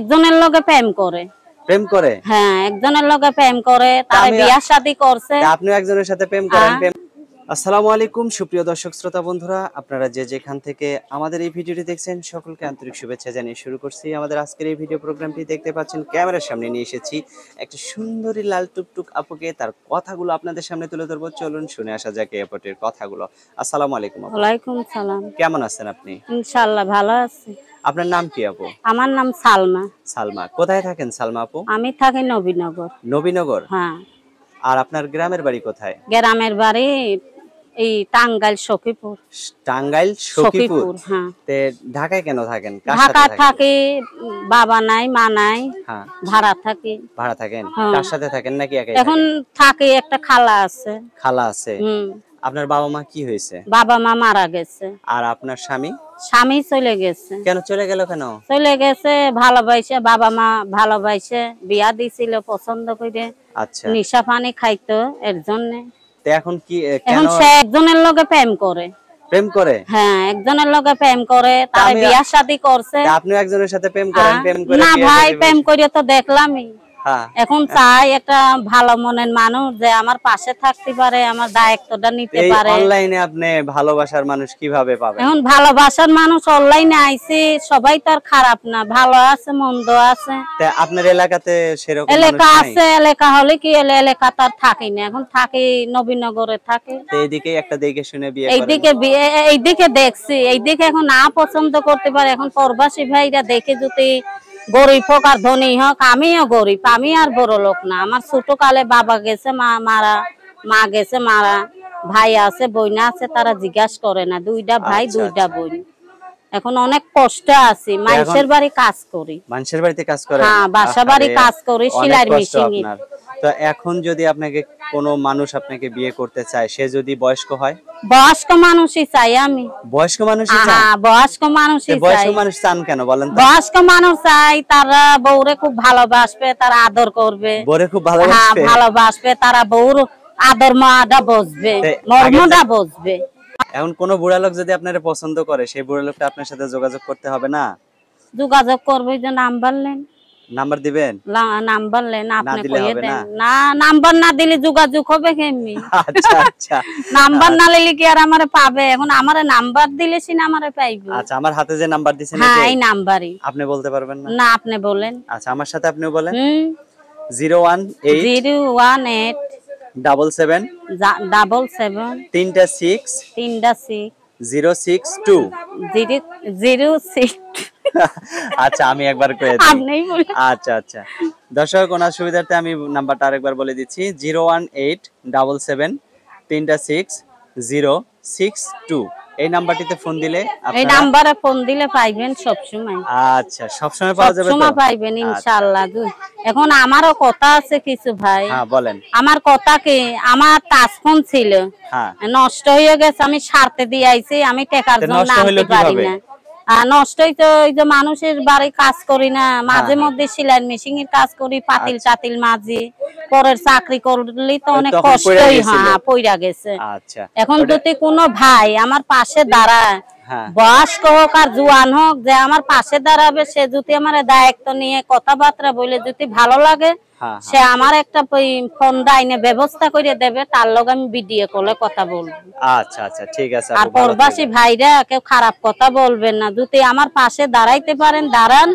একজনের লগে প্রেম করে। প্রেম করে? হ্যাঁ, একজনের লগে প্রেম করে, তার বিয়াহ শাদী করছে। আপনিও একজনের সাথে প্রেম করেন? আসসালামু আলাইকুম সুপ্রিয় দর্শক শ্রোতা বন্ধুরা, আপনারা যে যেখান থেকে আমাদের এই ভিডিওটি দেখছেন সকলকে আন্তরিক শুভেচ্ছা জানিয়ে শুরু করছি আমাদের আজকের এই ভিডিও প্রোগ্রামটি। দেখতে পাচ্ছেন ক্যামেরার সামনে নিয়ে এসেছি একটা সুন্দরী লাল টুকটুক আপুকে, তার কথাগুলো আপনাদের সামনে তুলে ধরবো। চলুন শুনে আসা যাক এই আপুটির কথাগুলো। আসসালামু আলাইকুম আপু। ওয়ালাইকুম সালাম। কেমন আছেন আপনি? ইনশাআল্লাহ ভালো আছি। আপনার নাম কি আপু? আমার নাম সালমা। সালমা। কোথায় থাকেন সালমা আপু? আমি থাকি নবীনগর। নবীনগর? হ্যাঁ। আর আপনার গ্রামের বাড়ি কোথায়? গ্রামের বাড়ি এই টাঙ্গাইল সখীপুর। টাঙ্গাইল সখীপুর? হ্যাঁ। তে ঢাকায় কেন থাকেন? কার সাথে ঢাকা থাকেন? থাকি, বাবা নাই মা নাই। হ্যাঁ। ভাড়া থাকি। ভাড়া থাকেন? হ্যাঁ। কার সাথে থাকেন নাকি একাই এখন থাকেন? থাকি, একটা খালা আছে। খালা আছে? হুম। আপনার বাবা মা কি হয়েছে? বাবা মা মারা গেছে। আর আপনার স্বামী? স্বামী চলে গেছে। কেন চলে গেল কেন? চলে গেছে ভালোবাসে, বাবা মা ভালোবাসে, বিয়া দিছিল পছন্দ করে। আচ্ছা। নিশা পানি খাইতো, এর জন্য। তো এখন কি এখন কেন সে একজনের লগে প্রেম করে। প্রেম করে? হ্যাঁ, একজনের লগে প্রেম করে, তার বিয়া শাদী করছে। আপনিও একজনের সাথে প্রেম করেন? প্রেম করে না ভাই, প্রেম করিয়ে তো দেখলামই। এখন চাই একটা ভালো মনের মানুষ যে আমার পাশে থাকতে পারে, আমার দায়িত্বটা নিতে পারে। অনলাইনে আপনি ভালোবাসার মানুষ কিভাবে পাবেন? এখন ভালোবাসার মানুষ অনলাইনে আইছে, সবাই তো আর খারাপ না, ভালো আছে মন্দ আছে। আপনার এলাকাতে সেরকম এলাকা আছে, এলাকা হলে কি এলাকা তার থাকি না, এখন থাকি নবীনগরে থাকে। এইদিকে একটা দেখে শুনে বিয়ে করেন? এইদিকে দেখছি, এইদিকে এখন না পছন্দ করতে পারে। এখন প্রবাসী ভাইরা দেখে যদি গরিব হোক আর ধনী হোক, আমিও গরিব, আমি আর বড় লোক না। আমার ছোট কালে বাবা গেছে, মা গেছে মারা, ভাই আছে বোন আছে, তারা জিজ্ঞাসা করে না। দুইটা ভাই দুইটা বোন। এখন অনেক কষ্ট আছি, মানুষের বাড়ি কাজ করি। মানুষের বাড়িতে কাজ করেন? হ্যাঁ, বাসা বাড়ি কাজ করি, সেলাই মেশিন। তো এখন যদি আপনাকে কোনো মানুষ আপনাকে বিয়ে করতে চায়, সে যদি বয়স্ক হয়? বয়স্ক মানুষই চাই আমি। বয়স্ক মানুষই চান? হ্যাঁ, বয়স্ক মানুষই চাই। বয়স্ক মানুষ চান কেন বলেন তো? বয়স্ক মানুষ চাই, তারা বউরে খুব ভালোবাসবে, তারা আদর করবে। বউরে খুব ভালোবাসবে? হ্যাঁ, ভালোবাসবে, তারা বউর আদর মাটা বুঝবে, মর্মটা বুঝবে। এখন কোন বুড়া লোক যদি আপনারে পছন্দ করে, সেই বুড়া লোকটা আপনার সাথে যোগাযোগ করতে হবে না? যোগাযোগ করবে, যে নাম্বার নেন। নাম্বার দিবেন? নাম্বার নেন, আপনি কইয়ে দেন। না, নাম্বার না দিলে যোগাযোগ হবে কেমনি? আচ্ছা আচ্ছা। নাম্বার না নিলে কি আর আমারে পাবে? এখন আমারে নাম্বার দিলে সিনা আমারে পাইবে। আচ্ছা, আমার হাতে যে নাম্বার দিছেন, হ্যাঁ, এই নাম্বারই। আপনি বলতে পারবেন না? না, আপনি বলেন। আচ্ছা, আমার সাথে আপনিও বলেন। 018 018 77 77 3টা 6 062 06। আচ্ছা, আমি একবার কয়ে দিই। আপনিই বলেন। আচ্ছা আচ্ছা, দর্শক ওনার সুবিধার্থে আমি নাম্বারটা আরেকবার বলে দিচ্ছি। 018 77 3টা 6 062। এই নাম্বারটিতে ফোন দিলে, এই নম্বরে ফোন দিলে পাইবেন সব সময়। আচ্ছা, সব সময় পাওয়া যাবে তো? সব সময় পাইবেন ইনশাআল্লাহ। এখন আমারও কথা আছে কিছু ভাই। হ্যাঁ, বলেন। আমার কথা কি, আমার টাচ ফোন ছিল, নষ্ট হয়ে গেছে, আমি সারতে দিয়ে আইছি, আমি টাকার জন্য আনতে পারি না। নষ্ট হইতো, ওই যে মানুষের বাড়ি কাজ করি না, মাঝে মধ্যে সেলাই মেশিনের কাজ করি, পাতিল টাতিল মাঝি, পরের চাকরি করলে তো অনেক কষ্টই হয়, পইরা গেছে। এখন যদি কোনো ভাই আমার পাশে দাঁড়ায়, বয়স্ক হোক আর জোয়ান হোক, যে আমার পাশে দাঁড়াবে, সে যদি আমার দায়িত্ব নিয়ে কথাবার্তা বলে যদি ভালো লাগে, সে আমার একটা ফোন ডাইনে ব্যবস্থা করে দেবে, তার লগে আমি ভিডিও কলে কথা বলবো। আচ্ছা আচ্ছা, ঠিক আছে। আর প্রবাসী ভাইরা কেউ খারাপ কথা বলবেন না, যদি আমার পাশে দাঁড়াইতে পারেন দাঁড়ান,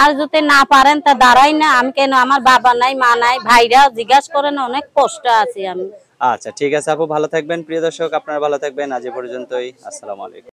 আর যদি না পারেন তা দাঁড়াই না। আমি কেন, আমার বাবা নাই মা নাই, ভাইরা জিজ্ঞাসা করেন, অনেক কষ্ট আছি আমি। আচ্ছা, ঠিক আছে আপু, ভালো থাকবেন। প্রিয় দর্শক, আপনারা ভালো থাকবেন। আজ এ পর্যন্তই। আসসালামু আলাইকুম।